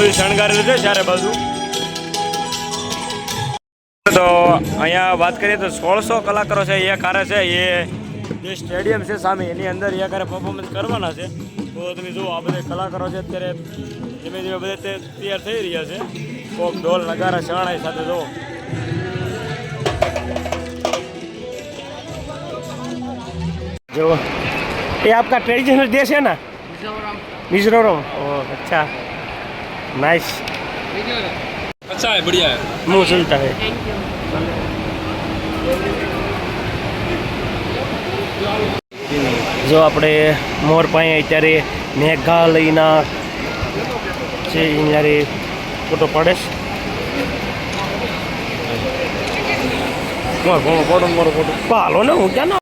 બધું શણગારેલું છે ચારે બાજુ. તો અહીંયા વાત કરીએ તો 1600 કલાકારો છે એ કારે છે. એ જે સ્ટેડિયમ છે સામે એની અંદર એ કારે પરફોર્મન્સ કરવાના છે. તો તમે જુઓ આ બધા કલાકારો છે અત્યારે ધીમે ધીમે બધે તૈયાર થઈ રહ્યા છે. કોક ઢોલ નગારા શરણાઈ સાથે જુઓ. जो ये आपका ट्रेडिशनल ड्रेस है ना? मिजोरम. ओह अच्छा, नाइस. अच्छा है, बढ़िया है. मुँह चलता है. જો આપણે મોર પાસે અત્યારે મેઘાલયના છે અહીંયા ફોટો પાડે છે. મારો ફોટો પાલો ને હું ક્યાં ના.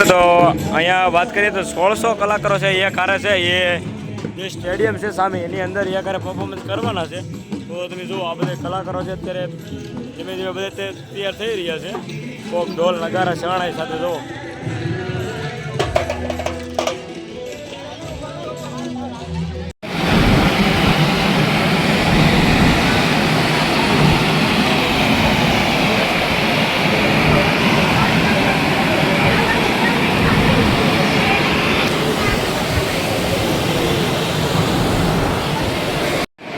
તો અહીંયા વાત કરીએ તો 1600 કલાકારો છે એ કારે છે. એ જે સ્ટેડિયમ છે સામે એની અંદર એ કારે પરફોર્મન્સ કરવાના છે. તો તમે જુઓ આ બધા કલાકારો છે અત્યારે ધીમે ધીમે બધે તૈયાર થઈ રહ્યા છે. કોક ઢોલ નગારા શરણાઈ સાથે જુઓ.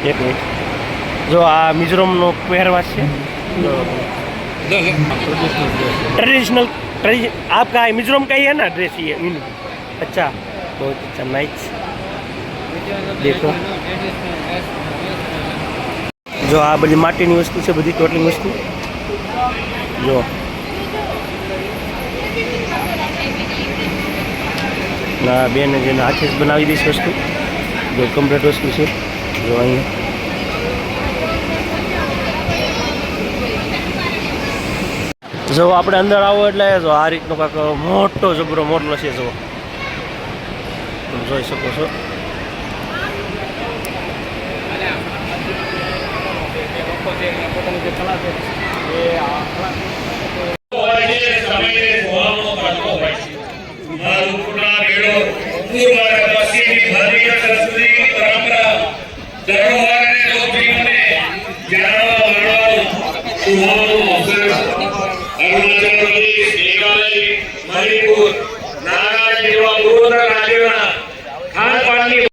એક મિનિટ. જો આ મિઝોરમનો પહેરવાશ છે. ट्रेडिशनल आपका मिजोरम का ही है ना ड्रेस ये? अच्छा, बहुत अच्छा, नाइस. देखो जो आ बड़ी माटीनी वस्तु છે બધી ટોટલી વસ્તુ જો. ના બેન જેને હાથે જ બનાવી દઈશ વસ્તુ. જો કમ્પ્લીટ વસ્તુ છે. જો અહીંયા જો આપણે અંદર આવો એટલે જો આ રીતનો કાંક મોટો જબરો મોટલો છે. જો તમે જોઈ શકો છો. अरुणाचल प्रदेश, मेघालय, मणिपुर, नागालैंड जेवा पूर्वोत्तर राज्योना खानपानની